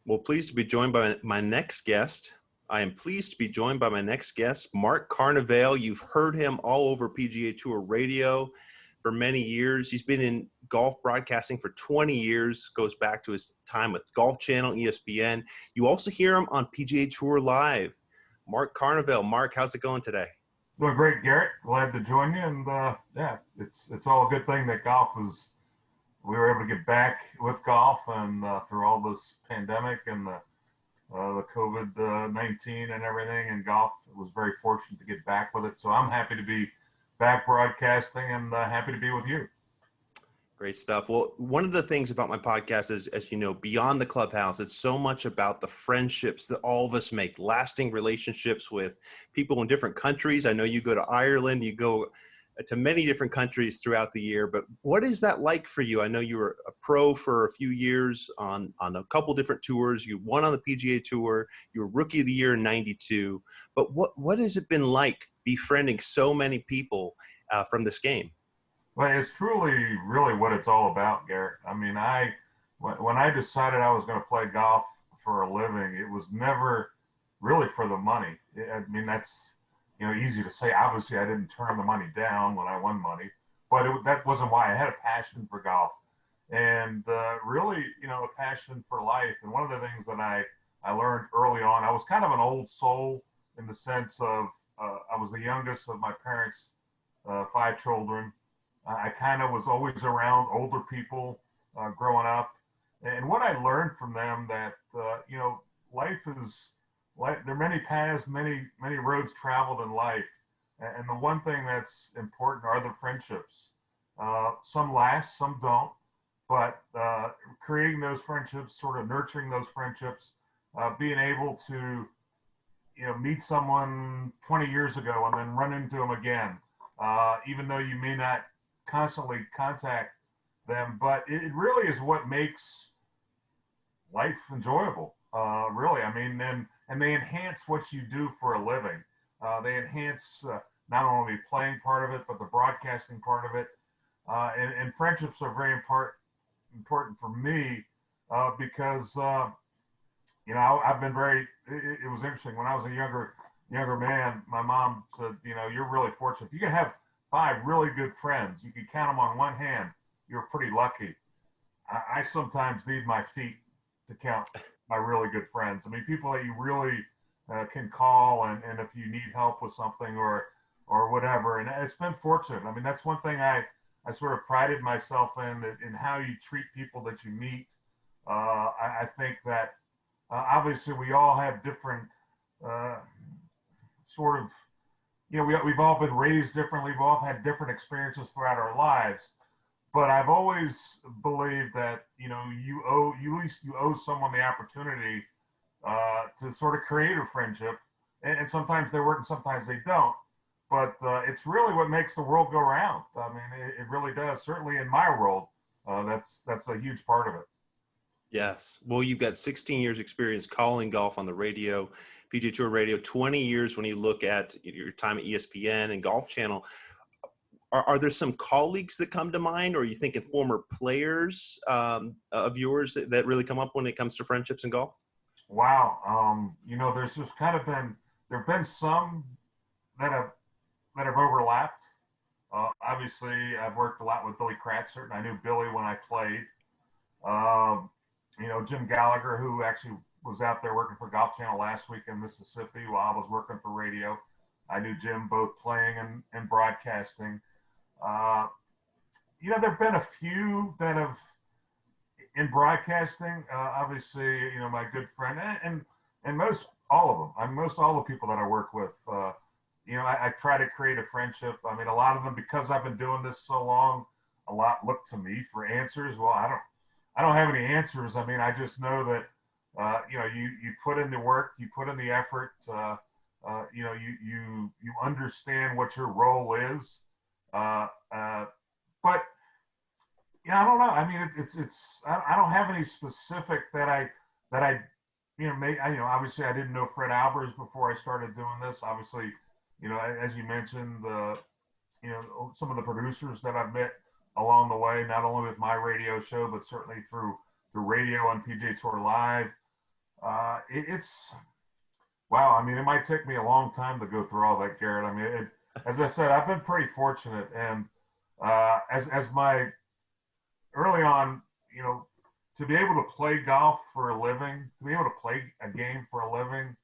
Well, pleased to be joined by my next guest. I am pleased to be joined by my next guest, Mark Carnevale. You've heard him all over PGA Tour radio for many years. He's been in golf broadcasting for 20 years, goes back to his time with Golf Channel, ESPN. You also hear him on PGA Tour Live. Mark Carnevale. Mark, how's it going today? Doing great, Garrett. Glad to join you. And yeah, it's all a good thing that we were able to get back with golf and through all this pandemic and the COVID-19 and everything, and golf was very fortunate to get back with it. So I'm happy to be back broadcasting and happy to be with you. Great stuff. Well, one of the things about my podcast is, as you know, beyond the clubhouse, it's so much about the friendships that all of us make, lasting relationships with people in different countries. I know you go to Ireland, you go to many different countries throughout the year, but what is that like for you? I know you were a pro for a few years on a couple different tours. You won on the PGA Tour. You were Rookie of the Year in '92. But what has it been like befriending so many people from this game? Well, it's truly, really what it's all about, Garrett. I mean, when I decided I was going to play golf for a living, it was never really for the money. I mean, that's, easy to say. Obviously, I didn't turn the money down when I won money, but that wasn't why. I had a passion for golf and really, a passion for life. And one of the things that I learned early on, I was kind of an old soul in the sense of I was the youngest of my parents' 5 children. I kind of was always around older people growing up. And what I learned from them that, life is, there are many paths, many roads traveled in life. And the one thing that's important are the friendships. Some last, some don't. But creating those friendships, sort of nurturing those friendships, being able to, meet someone 20 years ago and then run into them again, even though you may not constantly contact them, but it really is what makes life enjoyable. Really, I mean, and they enhance what you do for a living. They enhance not only the playing part of it, but the broadcasting part of it. And friendships are very important for me because I've been very. It was interesting when I was a younger man. My mom said, you're really fortunate. You can have 5 really good friends. You can count them on one hand. You're pretty lucky. I sometimes need my feet to count my really good friends. I mean, people that you really can call and if you need help with something or whatever. And it's been fortunate. I mean, that's one thing I sort of prided myself in how you treat people that you meet. I think that obviously we all have different sort of, we've all been raised differently. We've all had different experiences throughout our lives. But I've always believed that, you at least owe someone the opportunity to sort of create a friendship. And sometimes they work and sometimes they don't. But it's really what makes the world go round. I mean, it really does. Certainly in my world, that's a huge part of it. Yes. Well, you've got 16 years experience calling golf on the radio, PGA Tour radio, 20 years when you look at your time at ESPN and Golf Channel. Are there some colleagues that come to mind, or are you thinking former players of yours that really come up when it comes to friendships in golf? Wow. There's just kind of there have been some that have overlapped. Obviously, I've worked a lot with Billy Kratzer, and I knew Billy when I played. Jim Gallagher, who actually was out there working for Golf Channel last week in Mississippi while I was working for radio. I knew Jim both playing and broadcasting. There have been a few that have, in broadcasting, obviously, my good friend, and most all of them, most all the people that I work with, I try to create a friendship. I mean, a lot of them, because I've been doing this so long, a lot look to me for answers. Well, I don't have any answers. I mean, I just know that, you put in the work, you put in the effort, you understand what your role is. But, I don't know. I mean, I don't have any specific that I obviously I didn't know Fred Albers before I started doing this. Obviously, as you mentioned, some of the producers that I've met along the way, not only with my radio show, but certainly through radio on PGA Tour Live. It's wow. I mean, it might take me a long time to go through all that, Garrett. I mean, as I said, I've been pretty fortunate, and as my early on, you know, to be able to play golf for a living, to be able to play a game for a living,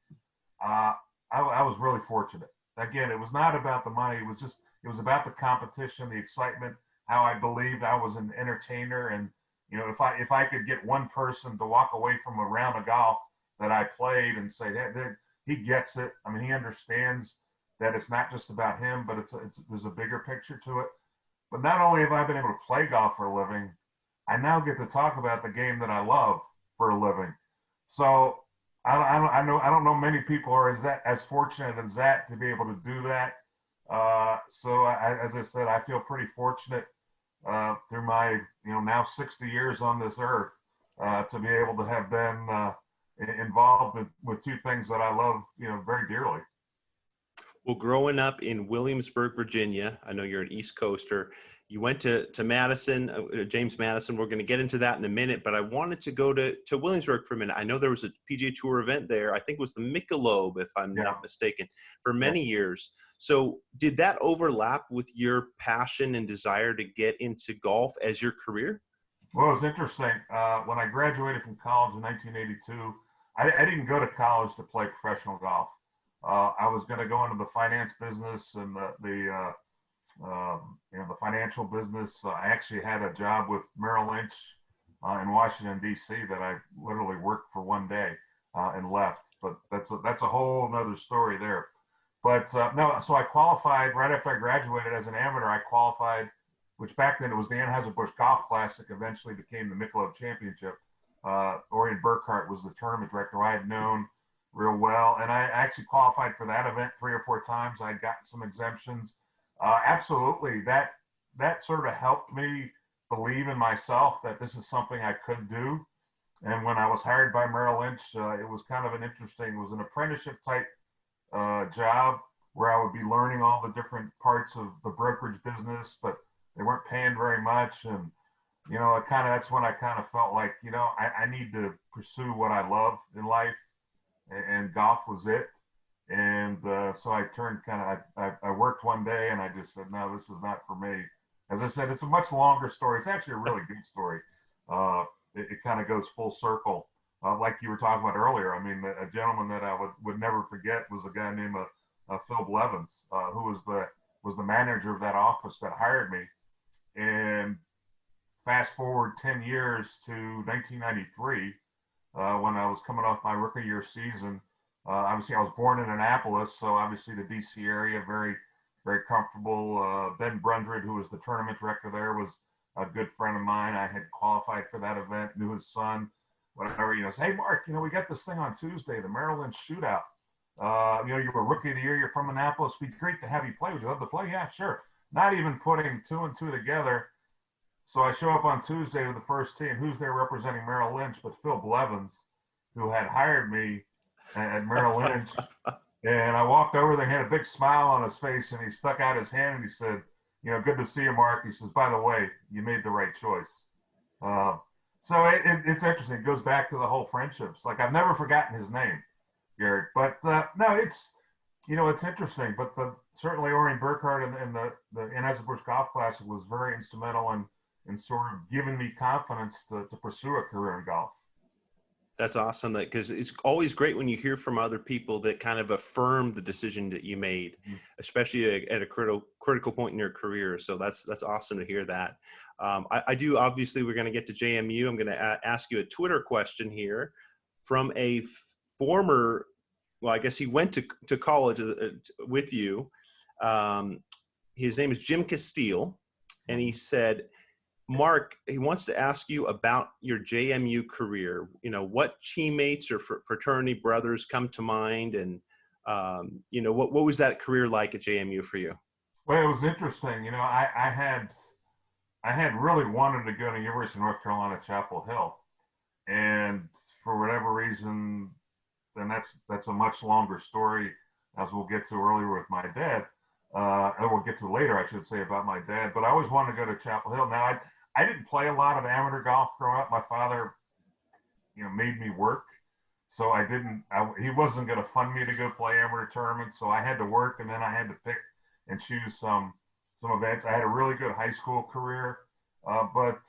uh, I was really fortunate. Again, it was not about the money. It was about the competition, the excitement, how I believed I was an entertainer. And, you know, if I could get one person to walk away from a round of golf that I played and say, hey, he gets it. I mean, he understands that it's not just about him, but there's a bigger picture to it. But not only have I been able to play golf for a living, I now get to talk about the game that I love for a living. So I don't know many people are as fortunate as that to be able to do that. As I said, I feel pretty fortunate through my now 60 years on this earth to be able to have been involved with two things that I love very dearly. Well, growing up in Williamsburg, Virginia, I know you're an East Coaster. You went to Madison, James Madison. We're going to get into that in a minute, but I wanted to go to Williamsburg for a minute. I know there was a PGA Tour event there. I think it was the Michelob, if I'm not mistaken, for many years. So did that overlap with your passion and desire to get into golf as your career? Well, it was interesting. When I graduated from college in 1982, I didn't go to college to play professional golf. I was going to go into the finance business and the financial business. I actually had a job with Merrill Lynch in Washington D.C. that I literally worked for one day and left. But that's a whole nother story there. But no, so I qualified right after I graduated as an amateur. I qualified, which back then it was the Anheuser-Busch Golf Classic. Eventually became the Michelob Championship. Orion Burkhart was the tournament director who I had known real well, and I actually qualified for that event 3 or 4 times. I'd gotten some exemptions. Absolutely, that sort of helped me believe in myself that this is something I could do. And when I was hired by Merrill Lynch, it was kind of it was an apprenticeship type job where I would be learning all the different parts of the brokerage business, but they weren't paying very much. And, that's when I kind of felt like, I need to pursue what I love in life, and golf was it. And so I turned I worked one day and I just said, no, this is not for me. As I said, it's a much longer story. It's actually a really good story. It kind of goes full circle. Like you were talking about earlier, I mean, a gentleman that I would never forget was a guy named Phil Blevins, who was the manager of that office that hired me. And fast forward 10 years to 1993, when I was coming off my rookie year season. Obviously, I was born in Annapolis, so obviously the D.C. area, very, very comfortable. Ben Brundred, who was the tournament director there, was a good friend of mine. I had qualified for that event, knew his son, whatever. Said, hey, Mark, we got this thing on Tuesday, the Merrill Lynch Shootout. You were rookie of the year. You're from Annapolis. It'd be great to have you play. Would you love to play? Yeah, sure. Not even putting 2 and 2 together. So I show up on Tuesday with the first tee, and who's there representing Merrill Lynch but Phil Blevins, who had hired me at Merrill Lynch. And I walked over there, he had a big smile on his face, and he stuck out his hand and he said, good to see you, Mark. He says, by the way, you made the right choice. So it's interesting. It goes back to the whole friendships. Like, I've never forgotten his name, Garrett. But no, it's interesting. But certainly Orion Burkhart and the Anheuser-Busch Golf Classic was very instrumental in sort of giving me confidence to pursue a career in golf. That's awesome, because it's always great when you hear from other people that kind of affirm the decision that you made, especially at a critical point in your career. So that's awesome to hear that. I do, obviously, we're going to get to JMU. I'm going to ask you a Twitter question here from a former, well, I guess he went to college with you. His name is Jim Castile, and he said, Mark, he wants to ask you about your JMU career. What teammates or fraternity brothers come to mind, and what was that career like at JMU for you? Well, it was interesting. I had really wanted to go to University of North Carolina, Chapel Hill, and for whatever reason, and that's a much longer story, as we'll get to earlier with my dad. And we'll get to later, I should say, about my dad. But I always wanted to go to Chapel Hill. Now, I didn't play a lot of amateur golf growing up. My father, made me work. So he wasn't going to fund me to go play amateur tournaments. So I had to work, and then I had to pick and choose some events. I had a really good high school career, but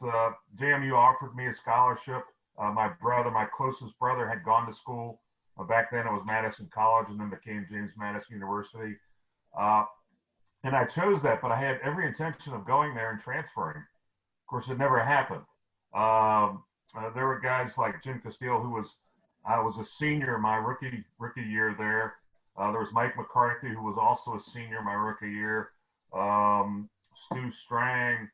JMU offered me a scholarship. My closest brother had gone to school. Back then it was Madison College and then became James Madison University. And I chose that, but I had every intention of going there and transferring. Of course, it never happened. There were guys like Jim Castile, I was a senior my rookie year there. There was Mike McCarthy, who was also a senior my rookie year. Stu Strang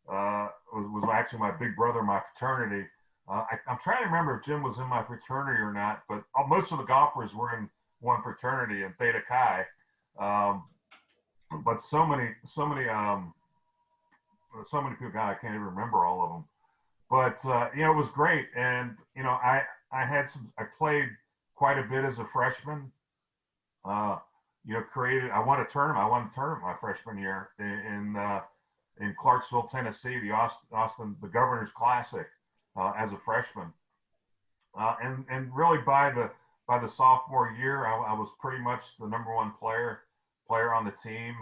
was actually my big brother in my fraternity. I'm trying to remember if Jim was in my fraternity or not, but most of the golfers were in one fraternity in Theta Chi. But so many people, God, I can't even remember all of them. But it was great, and I played quite a bit as a freshman. I won a tournament my freshman year in Clarksville, Tennessee, the Governor's Classic, as a freshman. And really by the sophomore year, I was pretty much the number one player on the team.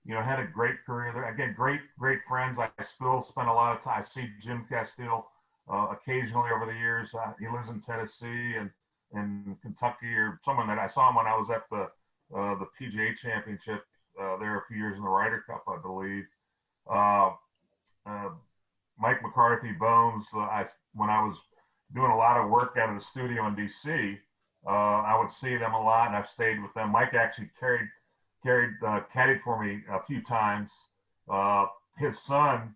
Had a great career there. Again, great friends. I still spend a lot of time. I see Jim Castile occasionally over the years. He lives in Tennessee and Kentucky, or someone that I saw him when I was at the PGA Championship there a few years in the Ryder Cup, I believe. Mike McCarthy, Bones. When I was doing a lot of work out of the studio in DC, I would see them a lot, and I've stayed with them. Mike actually caddied for me a few times. His son,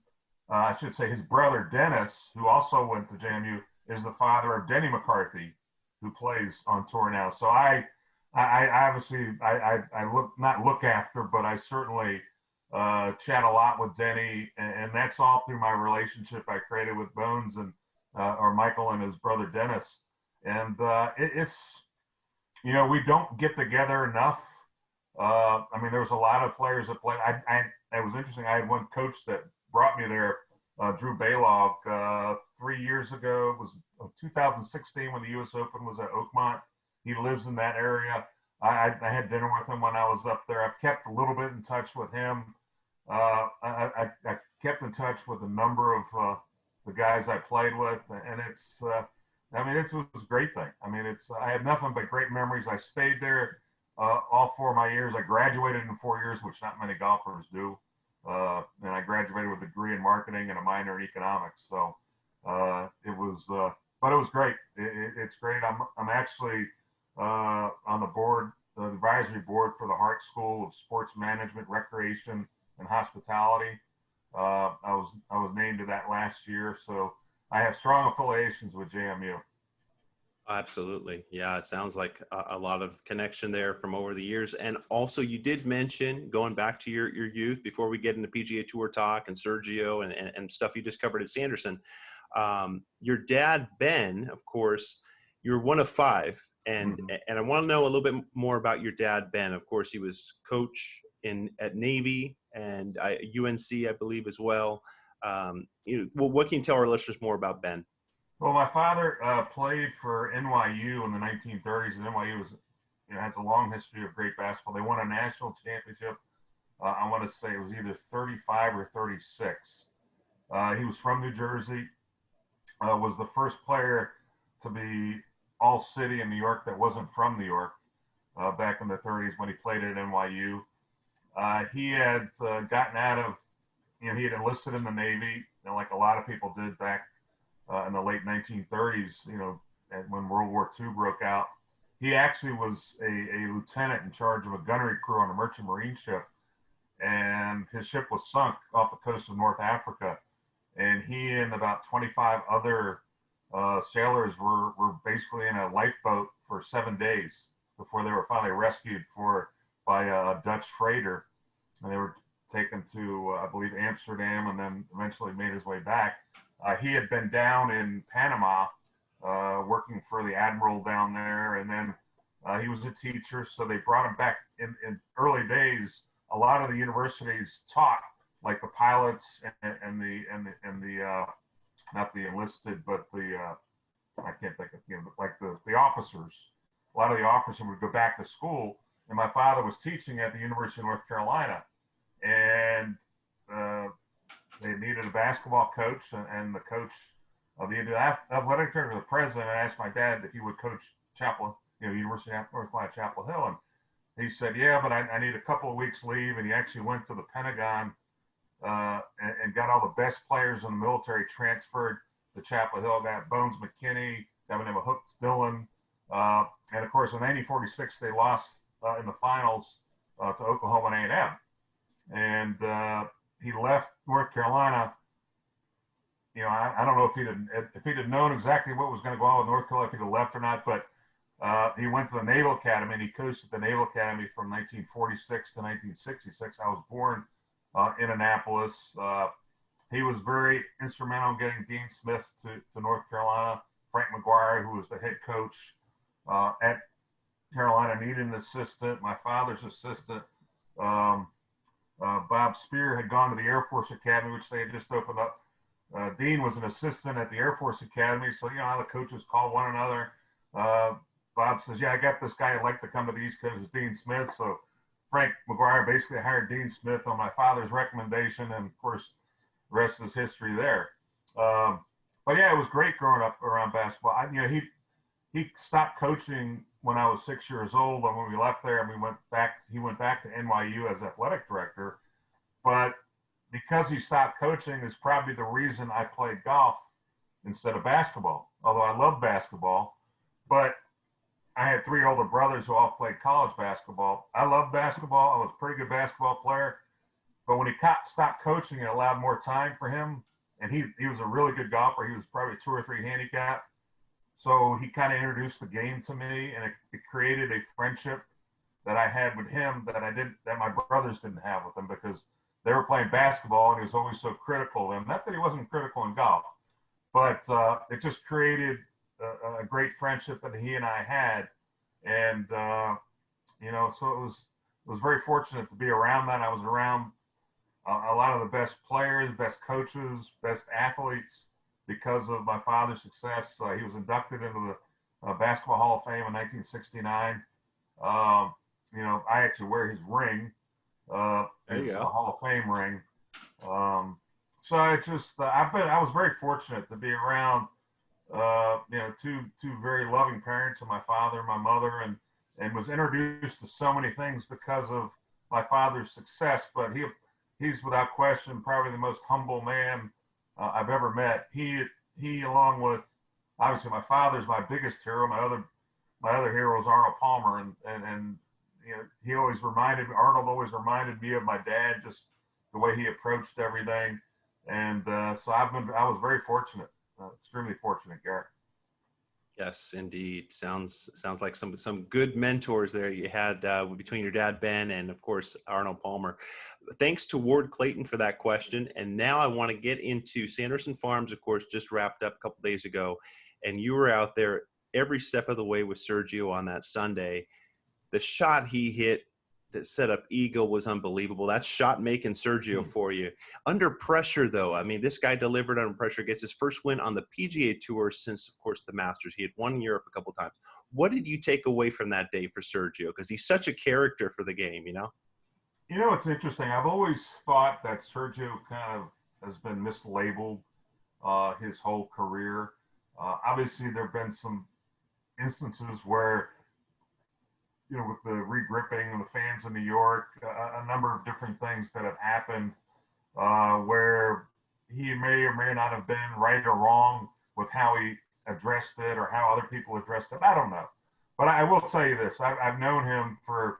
I should say, his brother Dennis, who also went to JMU, is the father of Denny McCarthy, who plays on tour now. So I obviously look after, but I certainly chat a lot with Denny, and that's all through my relationship I created with Bones or Michael and his brother Dennis. And it's we don't get together enough. There was a lot of players that played. It was interesting. I had one coach that brought me there, Drew Baylog, 3 years ago. It was 2016 when the U.S. Open was at Oakmont. He lives in that area. I had dinner with him when I was up there. I've kept a little bit in touch with him. I kept in touch with a number of the guys I played with, and it was a great thing. I had nothing but great memories. I stayed there all 4 of my years. I graduated in 4 years, which not many golfers do. And I graduated with a degree in marketing and a minor in economics. So it was great. It's great. I'm actually on the advisory board for the Hart School of Sports Management, Recreation, and Hospitality. I was named to that last year, so I have strong affiliations with JMU. Absolutely. Yeah, it sounds like a lot of connection there from over the years. And also, you did mention, going back to your youth, before we get into PGA Tour talk and Sergio and stuff you just covered at Sanderson, your dad, Ben, of course, you're one of 5. And I want to know a little bit more about your dad, Ben. Of course, he was coach at Navy and UNC, I believe, as well. What can you tell our listeners more about Ben? Well, my father played for NYU in the 1930s, and NYU has a long history of great basketball. They won a national championship. I want to say it was either 35 or 36. He was from New Jersey. Was the first player to be all-city in New York that wasn't from New York back in the 30s when he played at NYU. He had gotten out of, he had enlisted in the Navy, like a lot of people did back in the late 1930s, when World War II broke out. He actually was a lieutenant in charge of a gunnery crew on a merchant marine ship, and his ship was sunk off the coast of North Africa. And he and about 25 other sailors were basically in a lifeboat for 7 days before they were finally rescued by a Dutch freighter. And they were taken to, I believe, Amsterdam, and then eventually made his way back. He had been down in Panama working for the admiral down there, and then he was a teacher, so they brought him back. In early days, a lot of the universities taught, like the pilots and the not the enlisted, but the I can't think of, like the officers. A lot of the officers would go back to school, and my father was teaching at the University of North Carolina, and they needed a basketball coach, and the coach of the athletic director, the president, asked my dad if he would coach University of North Carolina, Chapel Hill, and he said, yeah, but I need a couple of weeks leave, and he actually went to the Pentagon and got all the best players in the military transferred to Chapel Hill. Got Bones McKinney, got the name of Hooks Dillon, and of course in 1946 they lost in the finals to Oklahoma A&M, and he left North Carolina. I don't know if he'd have known exactly what was going to go on with North Carolina, if he'd have left or not, but he went to the Naval Academy, and he coached at the Naval Academy from 1946 to 1966. I was born in Annapolis. He was very instrumental in getting Dean Smith to North Carolina. Frank McGuire, who was the head coach at Carolina, needed an assistant. My father's assistant, Bob Spear, had gone to the Air Force Academy, which they had just opened up. Dean was an assistant at the Air Force Academy, so how the coaches call one another. Bob says, yeah, I got this guy who'd like to come to the East Coast, Dean Smith. So Frank McGuire basically hired Dean Smith on my father's recommendation, and of course, the rest is history there. But yeah, it was great growing up around basketball. He stopped coaching when I was 6 years old, and when we left there and he went back to NYU as athletic director. But because he stopped coaching is probably the reason I played golf instead of basketball, although I love basketball. But I had 3 older brothers who all played college basketball. I loved basketball. I was a pretty good basketball player. But when he stopped coaching, it allowed more time for him. And he was a really good golfer. He was probably 2 or 3 handicap. So he kind of introduced the game to me, and it created a friendship that I had with him that my brothers didn't have with him, because they were playing basketball and he was always so critical of them. Not that he wasn't critical in golf, but it just created a great friendship that he and I had. And, so it was very fortunate to be around that. I was around a lot of the best players, best coaches, best athletes because of my father's success. He was inducted into the Basketball Hall of Fame in 1969. I actually wear his ring. His Hall of Fame ring. So I was very fortunate to be around, two very loving parents, and my father and my mother, and was introduced to so many things because of my father's success. But he's without question probably the most humble man I've ever met. He along with, obviously, my father's my biggest hero. My other hero is Arnold Palmer, and Arnold always reminded me of my dad, just the way he approached everything. And so I was very fortunate, extremely fortunate, Garrett. Yes, indeed. Sounds like some good mentors there you had between your dad, Ben, and of course, Arnold Palmer. Thanks to Ward Clayton for that question. And now I want to get into Sanderson Farms, of course, just wrapped up a couple days ago. And you were out there every step of the way with Sergio on that Sunday. The shot he hit that set up Eagle was unbelievable. That's shot making Sergio for you. Under pressure, though, I mean, this guy delivered under pressure, gets his first win on the PGA Tour since, of course, the Masters. He had won Europe a couple times. What did you take away from that day for Sergio? Because he's such a character for the game, It's interesting. I've always thought that Sergio kind of has been mislabeled his whole career. Obviously, there have been some instances where, with the re-gripping and the fans in New York, a number of different things that have happened where he may or may not have been right or wrong with how he addressed it or how other people addressed it. I don't know. But I will tell you this. I've known him for,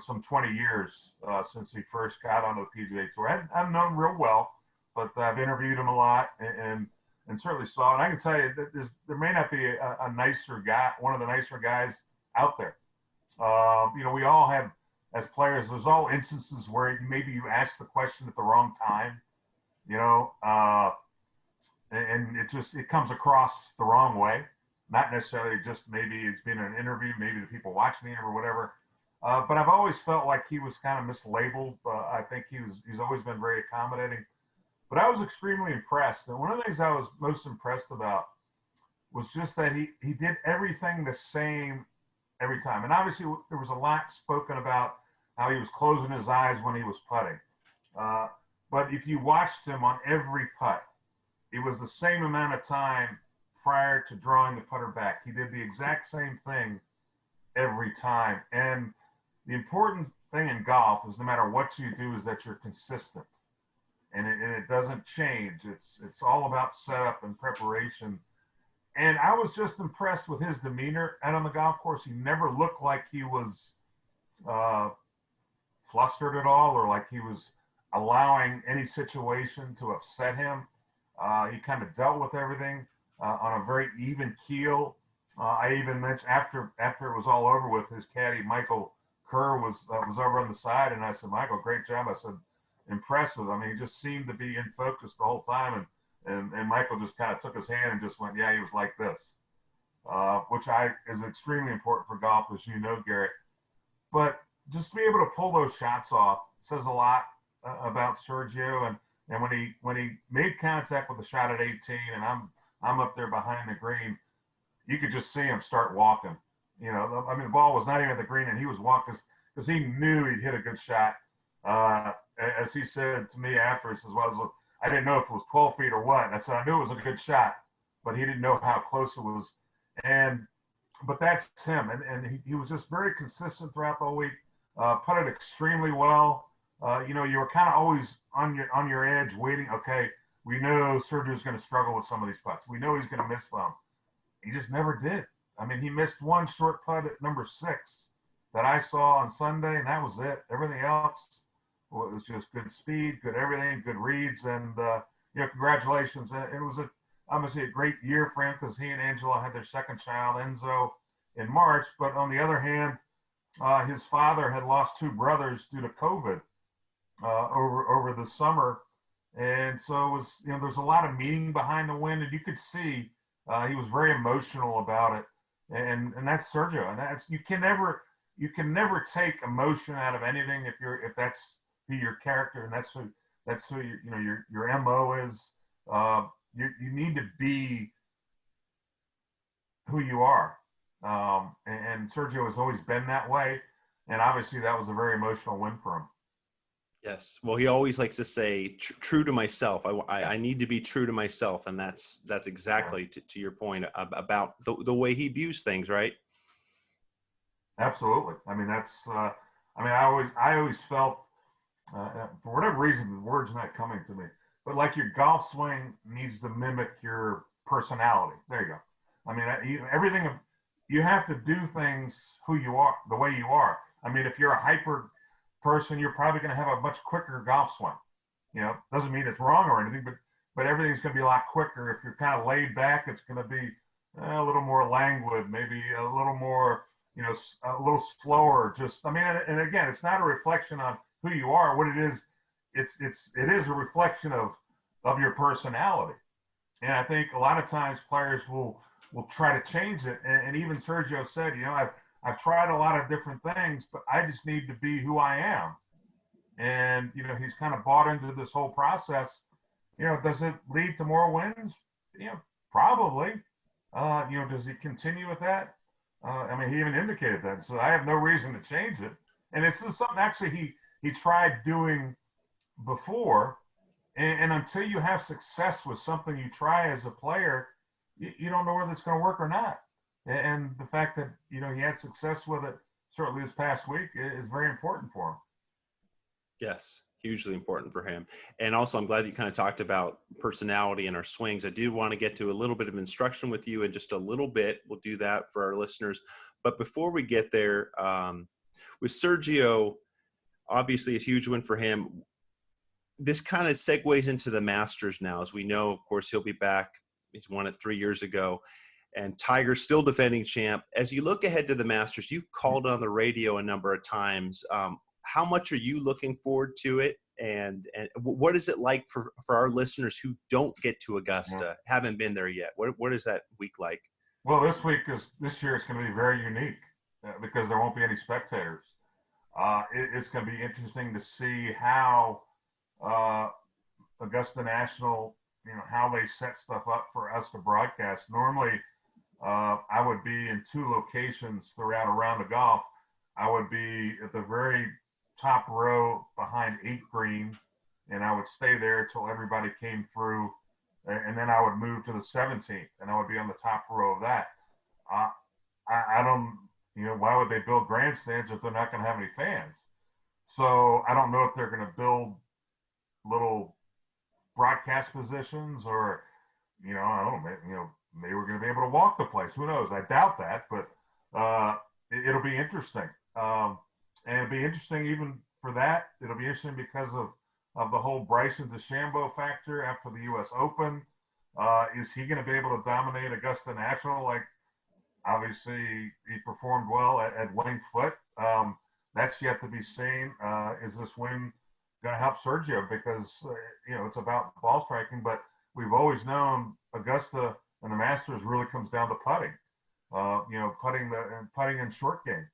some 20 years since he first got on the PGA Tour. I've known him real well, but I've interviewed him a lot and certainly saw. And I can tell you that there may not be a nicer guy, one of the nicer guys out there. We all have, as players, there's all instances where maybe you ask the question at the wrong time, and it comes across the wrong way. Not necessarily just maybe it's been an interview, maybe the people watching it or whatever. But I've always felt like he was kind of mislabeled. I think he's always been very accommodating. But I was extremely impressed. And one of the things I was most impressed about was just that he did everything the same every time. And obviously there was a lot spoken about how he was closing his eyes when he was putting. Uh, but if you watched him on every putt, it was the same amount of time prior to drawing the putter back. He did the exact same thing every time. And the important thing in golf is no matter what you do is that you're consistent. And it doesn't change. It's all about setup and preparation. And I was just impressed with his demeanor out on the golf course. He never looked like he was flustered at all or like he was allowing any situation to upset him. He kind of dealt with everything on a very even keel. I even mentioned after it was all over with, his caddy Michael Kerr was over on the side, and I said, Michael, great job. I said, impressive. I mean, he just seemed to be in focus the whole time, and Michael just kind of took his hand and just went, yeah, he was like this, which is extremely important for golf, as you know, Garrett. But just to be able to pull those shots off says a lot about Sergio. And when he made contact with the shot at 18, and I'm up there behind the green, you could just see him start walking. You know, I mean, the ball was not even at the green, and he was walking because he knew he'd hit a good shot. As he said to me after, he says, well, I didn't know if it was 12 feet or what. And I said, I knew it was a good shot, but he didn't know how close it was. But that's him. And he was just very consistent throughout the whole week, putted extremely well. You know, you were kind of always on your edge waiting. Okay, we know Sergio's going to struggle with some of these putts. We know he's going to miss them. He just never did. I mean, he missed one short putt at number 6 that I saw on Sunday, and that was it. Everything else was just good speed, good everything, good reads, and you know, congratulations. It was obviously a great year for him because he and Angela had their second child, Enzo, in March. But on the other hand, his father had lost 2 brothers due to COVID over the summer, and so it was, you know, there's a lot of meaning behind the win, and you could see he was very emotional about it, and that's Sergio, and that's you can never take emotion out of anything if that's be your character, and that's who you know your MO is. You need to be who you are, and Sergio has always been that way, and obviously that was a very emotional win for him. Yes. Well, he always likes to say, true to myself. I need to be true to myself. And that's exactly to your point about the way he views things, right? Absolutely. I mean, I always felt, for whatever reason, the word's not coming to me, but like your golf swing needs to mimic your personality. There you go. I mean, everything, you have to do things who you are, the way you are. I mean, if you're a hyper person, you're probably going to have a much quicker golf swing. You know, doesn't mean it's wrong or anything, but everything's going to be a lot quicker. If you're kind of laid back, it's going to be a little more languid, maybe a little more, you know, a little slower. Just, I mean, and again, it's not a reflection on who you are. What it is, it is a reflection of your personality. And I think a lot of times players will try to change it. And even Sergio said, you know, I've tried a lot of different things, but I just need to be who I am. And, you know, he's kind of bought into this whole process. You know, does it lead to more wins? You know, probably. You know, does he continue with that? I mean, he even indicated that. So I have no reason to change it. And it's just something actually he tried doing before. And until you have success with something you try as a player, you don't know whether it's going to work or not. And the fact that, you know, he had success with it certainly this past week is very important for him. Yes, hugely important for him. And also, I'm glad that you kind of talked about personality and our swings. I do want to get to a little bit of instruction with you in just a little bit. We'll do that for our listeners. But before we get there, with Sergio, obviously a huge win for him. This kind of segues into the Masters now. As we know, of course, he'll be back. He's won it 3 years ago. And Tiger's still defending champ. As you look ahead to the Masters, you've called on the radio a number of times. How much are you looking forward to it? And what is it like for our listeners who don't get to Augusta, haven't been there yet? What is that week like? Well, this year is going to be very unique because there won't be any spectators. It's going to be interesting to see how Augusta National, you know, how they set stuff up for us to broadcast. Normally, I would be in two locations throughout a round of golf. I would be at the very top row behind 8th green, and I would stay there till everybody came through, and then I would move to the 17th, and I would be on the top row of that. Uh, I don't, why would they build grandstands if they're not going to have any fans? So I don't know if they're going to build little broadcast positions, or, I don't know, maybe we're going to be able to walk the place. Who knows? I doubt that, but it'll be interesting. And it'll be interesting even for that. It'll be interesting because of the whole Bryson DeChambeau factor after the U.S. Open. Is he going to be able to dominate Augusta National? Like, obviously, he performed well at Winged Foot. That's yet to be seen. Is this win going to help Sergio? Because, it's about ball striking, but we've always known Augusta and the Masters really comes down to putting. Putting in short game.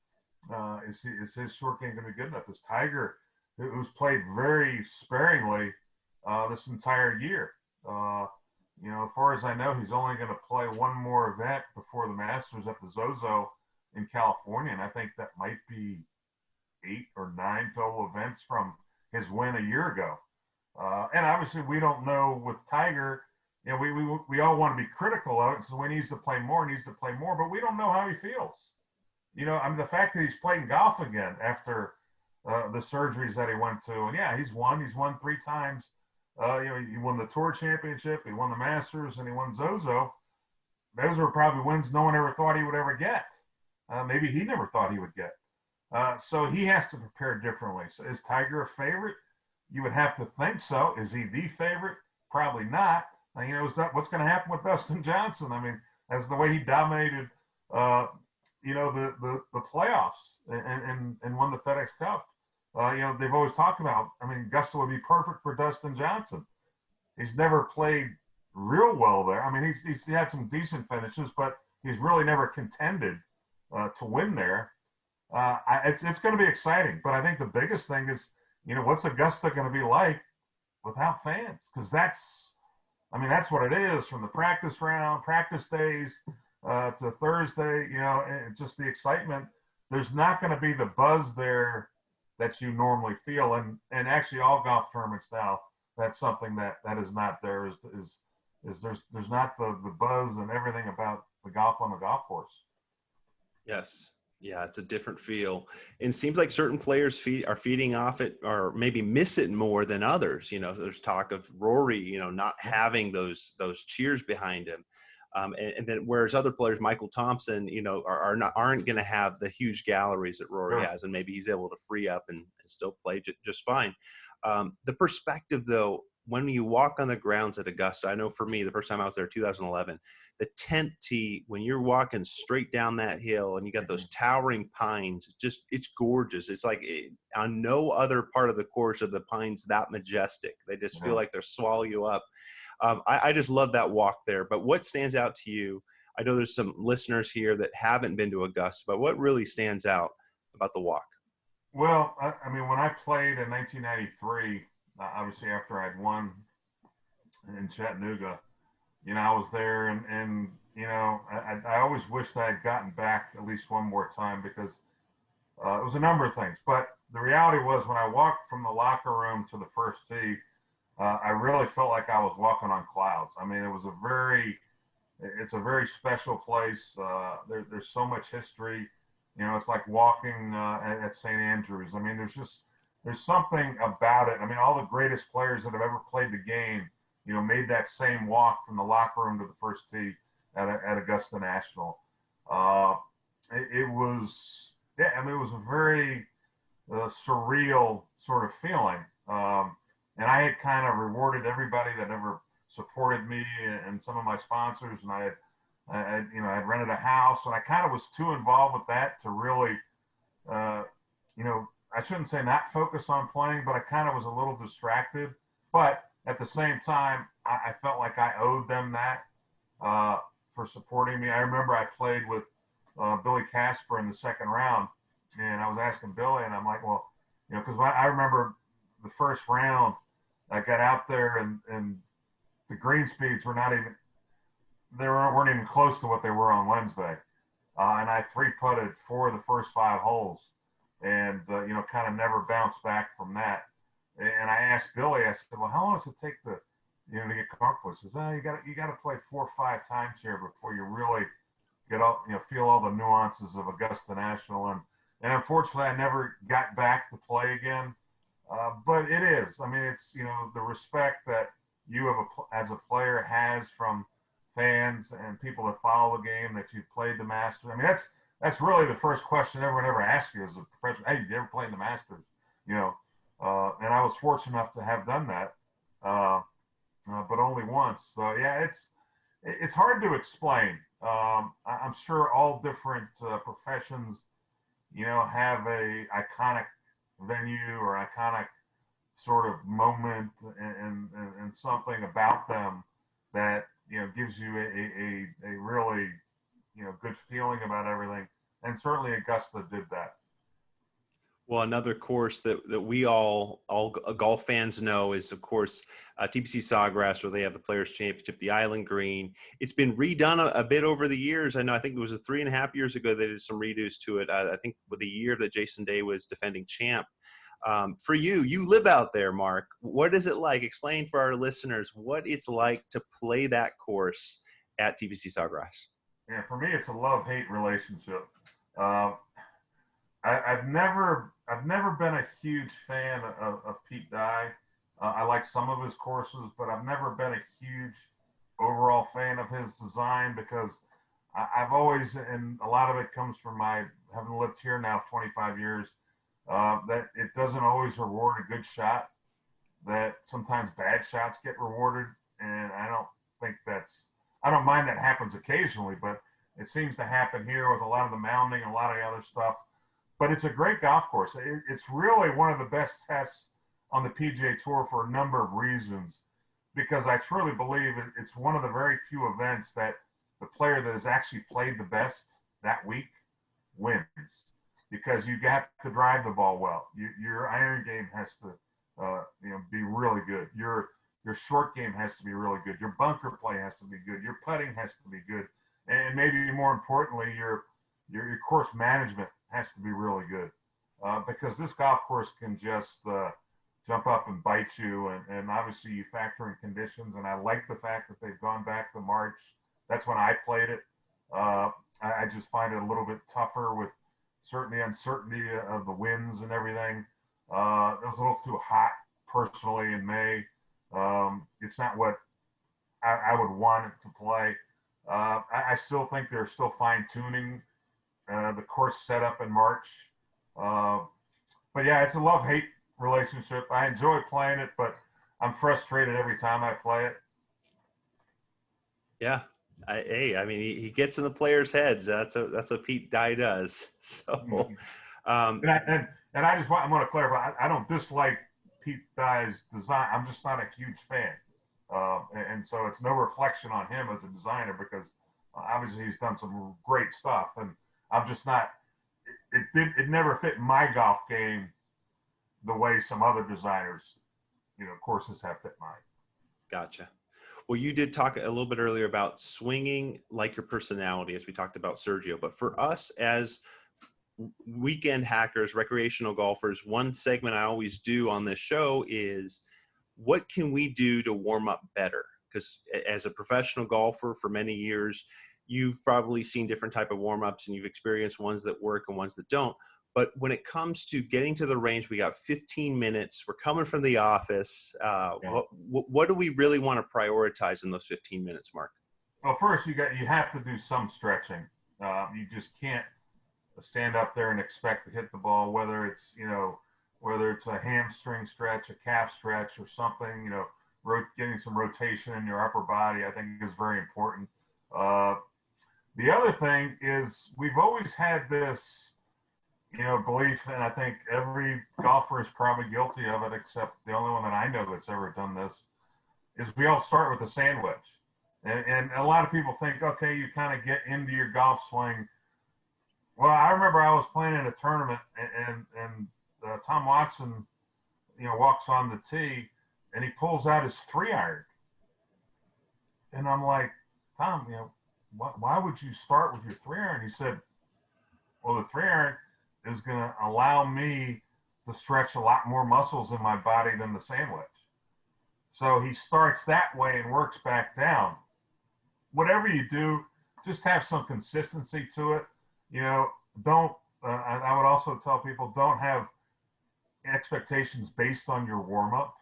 Is his short game going to be good enough? Is Tiger, who's played very sparingly this entire year? As far as I know, he's only going to play one more event before the Masters at the Zozo in California, and I think that might be 8 or 9 total events from his win a year ago. And obviously, we don't know with Tiger. We all want to be critical of it, so he needs to play more, but we don't know how he feels. The fact that he's playing golf again after the surgeries that he went to, and yeah, he's won 3 times. He won the Tour Championship, he won the Masters, and he won Zozo. Those are probably wins no one ever thought he would ever get. Maybe he never thought he would get. So he has to prepare differently. So is Tiger a favorite? You would have to think so. Is he the favorite? Probably not. What's going to happen with Dustin Johnson? I mean, as the way he dominated, the playoffs and won the FedEx Cup. They've always talked about, Augusta would be perfect for Dustin Johnson. He's never played real well there. He had some decent finishes, but he's really never contended to win there. It's going to be exciting, but I think the biggest thing is, what's Augusta going to be like without fans? Because that's what it is, from the practice round, practice days to Thursday, and just the excitement. There's not going to be the buzz there that you normally feel. And actually all golf tournaments now, that's something that is not there, is there's not the buzz and everything about the golf on the golf course. Yes. Yeah, it's a different feel. And it seems like certain players are feeding off it, or maybe miss it more than others. There's talk of Rory, not having those cheers behind him. And then whereas other players, Michael Thompson, aren't going to have the huge galleries that Rory has, and maybe he's able to free up and still play just fine. The perspective, though, when you walk on the grounds at Augusta, I know for me, the first time I was there, 2011, the 10th tee, when you're walking straight down that hill and you got those towering pines, it's gorgeous. It's like on no other part of the course are the pines that majestic. They just feel like they're swallow you up. I just love that walk there. But what stands out to you? I know there's some listeners here that haven't been to Augusta, but what really stands out about the walk? Well, when I played in 1993, obviously after I'd won in Chattanooga, I was there, and I always wished I had gotten back at least one more time, because it was a number of things. But the reality was, when I walked from the locker room to the first tee, I really felt like I was walking on clouds. It's a very special place. There's so much history. It's like walking at St. Andrews. There's something about it. All the greatest players that have ever played the game, made that same walk from the locker room to the first tee at Augusta National. It was a very surreal sort of feeling. And I had kind of rewarded everybody that ever supported me and some of my sponsors, and I had rented a house, and I kind of was too involved with that to really, I shouldn't say not focus on playing, but I kind of was a little distracted. But at the same time, I felt like I owed them that for supporting me. I remember I played with Billy Casper in the second round, and I was asking Billy, and I'm like, well, because I remember the first round, I got out there, and the green speeds were not even they weren't even close to what they were on Wednesday. And I three putted 4 of the first 5 holes, and kind of never bounced back from that. And I asked Billy, I said, well, how long does it take to get comfortable? He says, oh, you got to play 4 or 5 times here before you really get all, feel all the nuances of Augusta National. And unfortunately, I never got back to play again. But it is. I mean, it's the respect that you have as a player has from fans and people that follow the game, that you've played the Masters. I mean, that's really the first question everyone ever asks you as a professional. Hey, you ever played the Masters? And I was fortunate enough to have done that, but only once. So yeah, it's hard to explain. I'm sure all different professions, have a iconic venue or iconic sort of moment and something about them that gives you a really good feeling about everything. And certainly Augusta did that. Well, another course that we all golf fans know is, of course, TPC Sawgrass, where they have the Players Championship, the Island Green. It's been redone a bit over the years. I think it was 3.5 years ago they did some redos to it. I think with the year that Jason Day was defending champ. For you live out there, Mark. What is it like? Explain for our listeners what it's like to play that course at TPC Sawgrass. Yeah, for me, it's a love-hate relationship. I've never been a huge fan of Pete Dye. I like some of his courses, but I've never been a huge overall fan of his design because I've always, and a lot of it comes from my having lived here now 25 years, that it doesn't always reward a good shot, that sometimes bad shots get rewarded. And I don't mind that happens occasionally, but it seems to happen here with a lot of the mounding and a lot of the other stuff. But it's a great golf course. It's really one of the best tests on the PGA Tour for a number of reasons, because I truly believe it's one of the very few events that the player that has actually played the best that week wins, because you have to drive the ball well. Your iron game has to be really good. Your short game has to be really good. Your bunker play has to be good. Your putting has to be good. And maybe more importantly, your course management has to be really good, because this golf course can just jump up and bite you. And obviously you factor in conditions. And I like the fact that they've gone back to March. That's when I played it. I just find it a little bit tougher with certainly uncertainty of the winds and everything. It was a little too hot personally in May. It's not what I would want it to play. I still think they're still fine tuning the course setup in March. But yeah, it's a love-hate relationship. I enjoy playing it, but I'm frustrated every time I play it. Yeah. I mean, he gets in the players' heads. That's what Pete Dye does. So, and I just want to clarify. I don't dislike Pete Dye's design. I'm just not a huge fan, and so it's no reflection on him as a designer, because obviously he's done some great stuff, and I'm just not. It never fit my golf game the way some other designers, courses have fit mine. Gotcha. Well, you did talk a little bit earlier about swinging like your personality, as we talked about Sergio. But for us as weekend hackers, recreational golfers, one segment I always do on this show is, what can we do to warm up better? Because as a professional golfer for many years, you've probably seen different type of warm-ups, and you've experienced ones that work and ones that don't. But when it comes to getting to the range, we got 15 minutes. We're coming from the office. What do we really want to prioritize in those 15 minutes, Mark? Well, first you have to do some stretching. You just can't stand up there and expect to hit the ball, whether it's a hamstring stretch, a calf stretch, or something. Getting some rotation in your upper body, I think, is very important. The other thing is, we've always had this belief, and I think every golfer is probably guilty of it, except the only one that I know that's ever done this, is we all start with the sand wedge. And a lot of people think, okay, you kind of get into your golf swing. Well, I remember I was playing in a tournament, and Tom Watson, walks on the tee, and he pulls out his 3-iron. And I'm like, Tom, why would you start with your 3-iron? He said, well, the 3-iron is going to allow me to stretch a lot more muscles in my body than the sandwich. So he starts that way and works back down. Whatever you do, just have some consistency to it. Don't, I would also tell people, don't have expectations based on your warm up.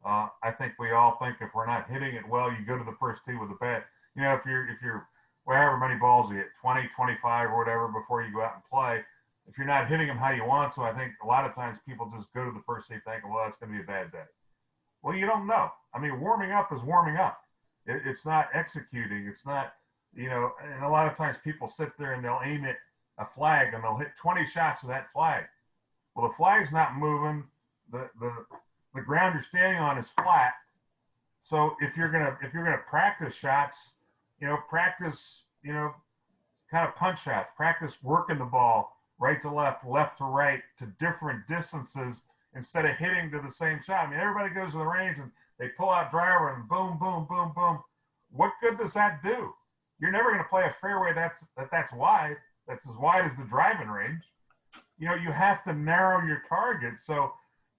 I think we all think if we're not hitting it well, you go to the first tee with a bat. If you're however many balls you hit, 20, 25 or whatever before you go out and play, if you're not hitting them how you want to, I think a lot of times people just go to the first tee thinking, well, it's going to be a bad day. Well, you don't know. I mean, warming up is warming up. It's not executing. It's not, and a lot of times people sit there and they'll aim at a flag and they'll hit 20 shots of that flag. Well, the flag's not moving. The ground you're standing on is flat. So if you're gonna practice shots, practice, kind of punch shots, practice working the ball right to left, left to right, to different distances instead of hitting to the same shot. I mean, everybody goes to the range and they pull out driver and boom, boom, boom, boom. What good does that do? You're never going to play a fairway that's wide, that's as wide as the driving range. You have to narrow your target. So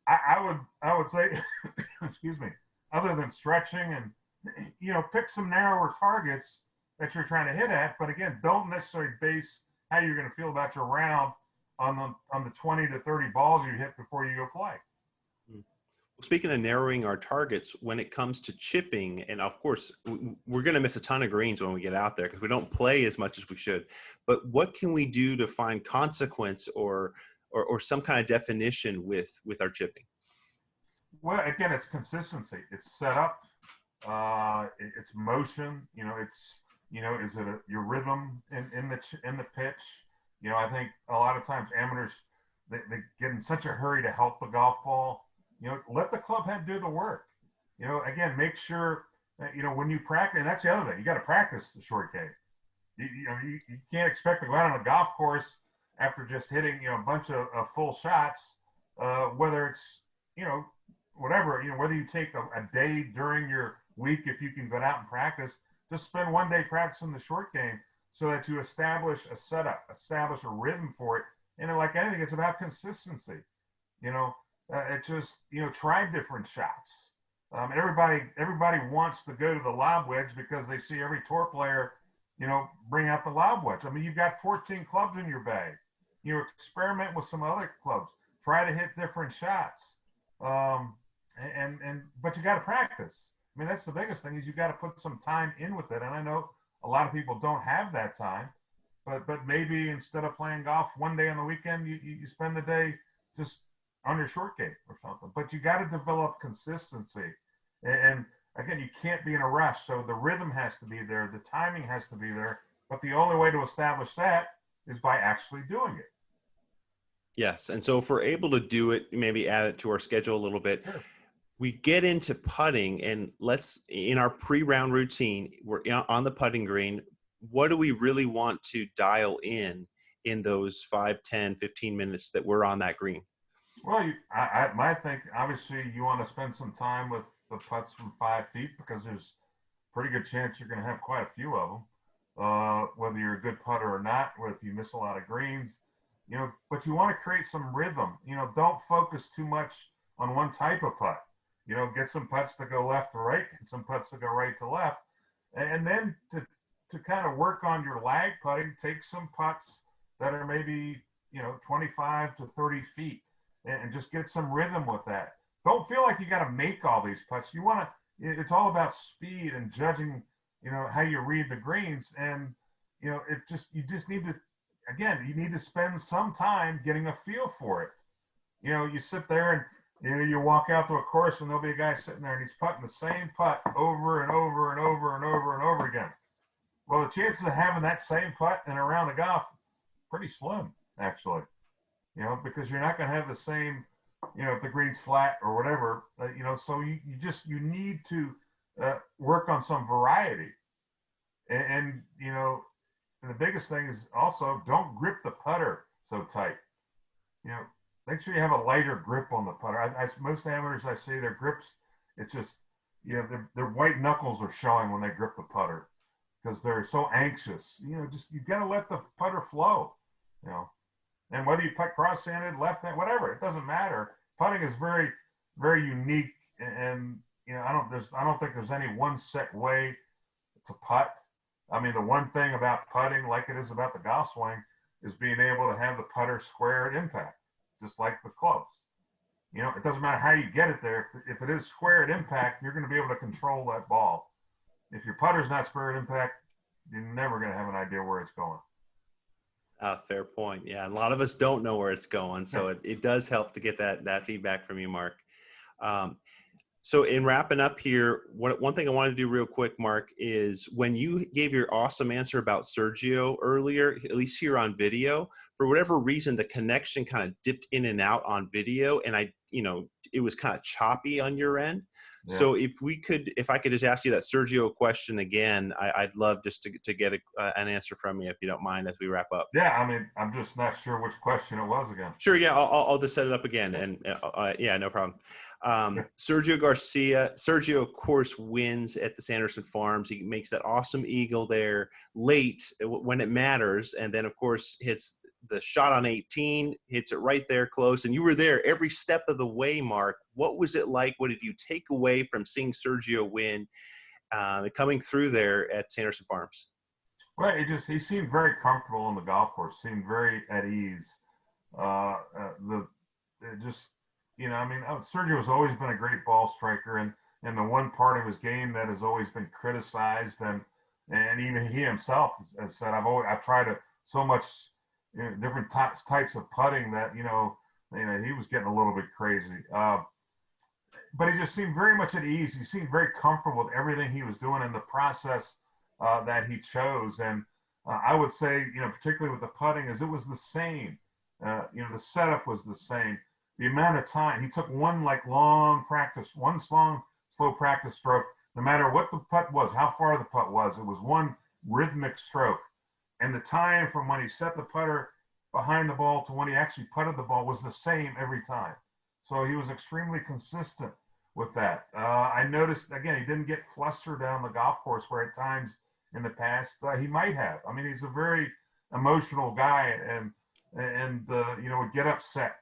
I would say, excuse me, other than stretching and, pick some narrower targets that you're trying to hit at. But again, don't necessarily base how you're going to feel about your round on the 20 to 30 balls you hit before you go play. Speaking of narrowing our targets, when it comes to chipping, and of course, we're going to miss a ton of greens when we get out there because we don't play as much as we should. But what can we do to find consequence or some kind of definition with our chipping? Well, again, it's consistency. It's setup. It's motion. Is it your rhythm in the pitch? I think a lot of times amateurs they get in such a hurry to help the golf ball. Let the club head do the work. Again, make sure that, when you practice, and that's the other thing, you got to practice the short game. You can't expect to go out on a golf course after just hitting, a bunch of full shots, whether it's, whatever, whether you take a day during your week, if you can go out and practice, just spend one day practicing the short game so that you establish a setup, establish a rhythm for it. And like anything, it's about consistency. It just, try different shots. Everybody wants to go to the lob wedge because they see every tour player, bring out the lob wedge. I mean, you've got 14 clubs in your bag. Experiment with some other clubs. Try to hit different shots. But you got to practice. I mean, that's the biggest thing is you got to put some time in with it. And I know a lot of people don't have that time, but maybe instead of playing golf one day on the weekend, you spend the day just on your short game or something. But you got to develop consistency. And again, you can't be in a rush. So the rhythm has to be there. The timing has to be there. But the only way to establish that is by actually doing it. Yes. And so if we're able to do it, maybe add it to our schedule a little bit. Sure. We get into putting, and in our pre-round routine, we're on the putting green. What do we really want to dial in those 5, 10, 15 minutes that we're on that green? Well, I think obviously you want to spend some time with the putts from 5 feet because there's a pretty good chance you're going to have quite a few of them, whether you're a good putter or not, or if you miss a lot of greens, but you want to create some rhythm. Don't focus too much on one type of putt. Get some putts to go left to right, and some putts to go right to left. And then to kind of work on your lag putting, take some putts that are maybe, 25 to 30 feet and just get some rhythm with that. Don't feel like you got to make all these putts. It's all about speed and judging, how you read the greens. And, you just need to, again, you need to spend some time getting a feel for it. You sit there and, you walk out to a course and there'll be a guy sitting there and he's putting the same putt over and over and over and over and over again. Well, the chances of having that same putt in a round of golf, pretty slim, actually. Because you're not going to have the same, if the green's flat or whatever, so you need to work on some variety. And the biggest thing is also don't grip the putter so tight. Make sure you have a lighter grip on the putter. Most amateurs I see, their grips, it's just, their white knuckles are showing when they grip the putter. because they're so anxious. Just you got to let the putter flow. And whether you putt cross-handed, left-handed, whatever, it doesn't matter. Putting is very, very unique, and I don't think there's any one set way to putt. I mean, the one thing about putting, like it is about the golf swing, is being able to have the putter square at impact, just like the clubs. It doesn't matter how you get it there. If it is square at impact, you're going to be able to control that ball. If your putter's not square at impact, you're never going to have an idea where it's going. Fair point. Yeah, a lot of us don't know where it's going, so it does help to get that feedback from you, Mark. So in wrapping up here, one thing I want to do real quick, Mark, is when you gave your awesome answer about Sergio earlier, at least here on video, for whatever reason, the connection kind of dipped in and out on video, and it was kind of choppy on your end. Yeah. So if I could just ask you that Sergio question again, I'd love just to get an answer from you, if you don't mind, as we wrap up. Yeah, I mean, I'm just not sure which question it was again. Sure, yeah, I'll just set it up again, and yeah, no problem. Sergio, of course, wins at the Sanderson Farms. He makes that awesome eagle there late when it matters, and then, of course, hits the shot on 18, hits it right there close. And you were there every step of the way, Mark. What was it like? What did you take away from seeing Sergio win, coming through there at Sanderson Farms? Well, he seemed very comfortable on the golf course, seemed very at ease. Sergio has always been a great ball striker, and the one part of his game that has always been criticized, and even he himself has said, I've tried so much different types of putting that he was getting a little bit crazy. But he just seemed very much at ease. He seemed very comfortable with everything he was doing in the process that he chose. And I would say, particularly with the putting, is it was the same. The setup was the same. The amount of time he took one long slow practice stroke, no matter what the putt was, how far the putt was, it was one rhythmic stroke. And the time from when he set the putter behind the ball to when he actually putted the ball was the same every time. So he was extremely consistent with that. I noticed, again, he didn't get flustered down the golf course where at times in the past he might have. I mean, he's a very emotional guy and would get upset,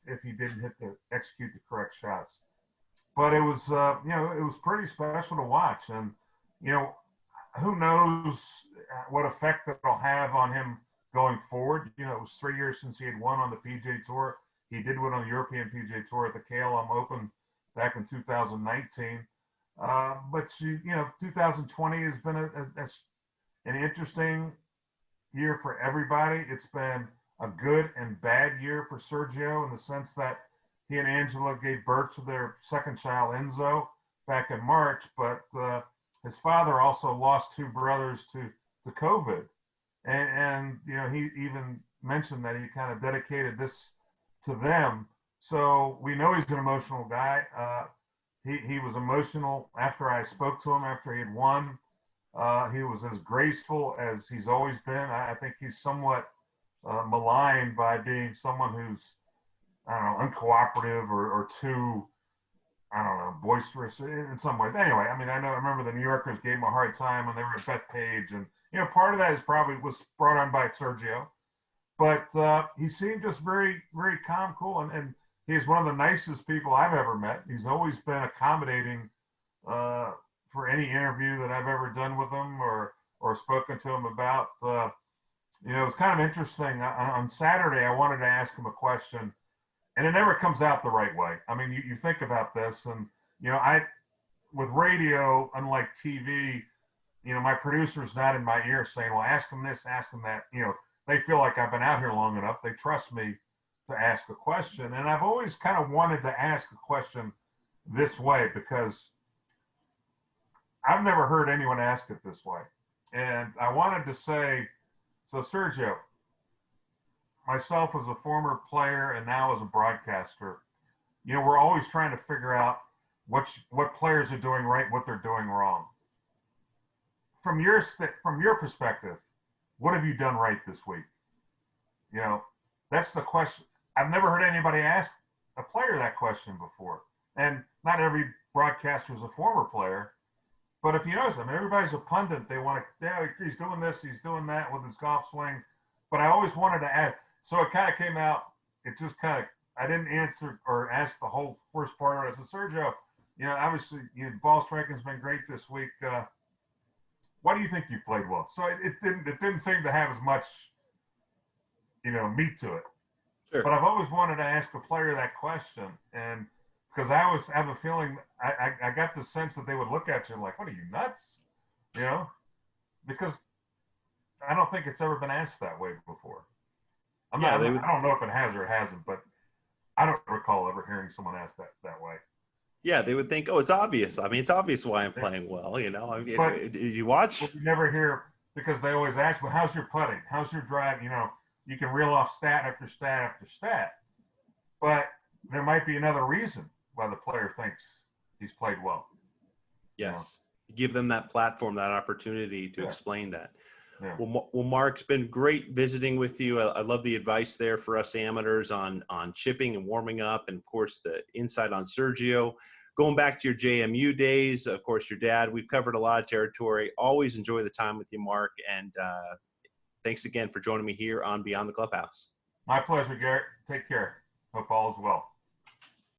if he didn't execute the correct shots. But it was, it was pretty special to watch. And, who knows what effect that'll have on him going forward. It was 3 years since he had won on the PGA Tour. He did win on the European PGA Tour at the KLM Open back in 2019. But 2020 has been an interesting year for everybody. It's been a good and bad year for Sergio in the sense that he and Angela gave birth to their second child, Enzo, back in March. But his father also lost two brothers to COVID. And he even mentioned that he kind of dedicated this to them. So we know he's an emotional guy. He was emotional after I spoke to him after he had won. He was as graceful as he's always been. I think he's somewhat maligned by being someone who's, uncooperative or too, boisterous in some ways. Anyway, I remember the New Yorkers gave him a hard time when they were at Bethpage. And, part of that was brought on by Sergio. But he seemed just very, very calm, cool. And he's one of the nicest people I've ever met. He's always been accommodating for any interview that I've ever done with him or spoken to him about. It was kind of interesting. On Saturday, I wanted to ask him a question, and it never comes out the right way. I mean, you think about this, and, with radio, unlike TV, my producer's not in my ear saying, well, ask him this, ask him that. They feel like I've been out here long enough. They trust me to ask a question. And I've always kind of wanted to ask a question this way because I've never heard anyone ask it this way. And I wanted to say, so Sergio, myself as a former player and now as a broadcaster, we're always trying to figure out what players are doing right, what they're doing wrong. From your perspective, what have you done right this week? That's the question. I've never heard anybody ask a player that question before. And not every broadcaster is a former player. But if you notice, I mean, everybody's a pundit. They want to, yeah, he's doing this, he's doing that with his golf swing. But I always wanted to add, so it kind of came out, it just kind of, I didn't answer or ask the whole first part of it. I said, Sergio, obviously, ball striking's been great this week. Why do you think you played well? So it didn't seem to have as much, meat to it. Sure. But I've always wanted to ask a player that question, and because I always have a feeling, I got the sense that they would look at you like, "What are you, nuts?" Because I don't think it's ever been asked that way before. I don't know if it has or it hasn't, but I don't recall ever hearing someone ask that way. Yeah, they would think, oh, it's obvious. I mean, it's obvious why I'm playing well. I mean, did you watch? You never hear, because they always ask, well, how's your putting? How's your drive? You can reel off stat after stat after stat, but there might be another reason why the player thinks he's played well. Yes. Give them that platform, that opportunity to explain that. Yeah. Well, Mark, it's been great visiting with you. I love the advice there for us amateurs on chipping and warming up, and of course the insight on Sergio. Going back to your JMU days, of course, your dad. We've covered a lot of territory. Always enjoy the time with you, Mark, and thanks again for joining me here on Beyond the Clubhouse. My pleasure, Garrett. Take care. Hope all is well.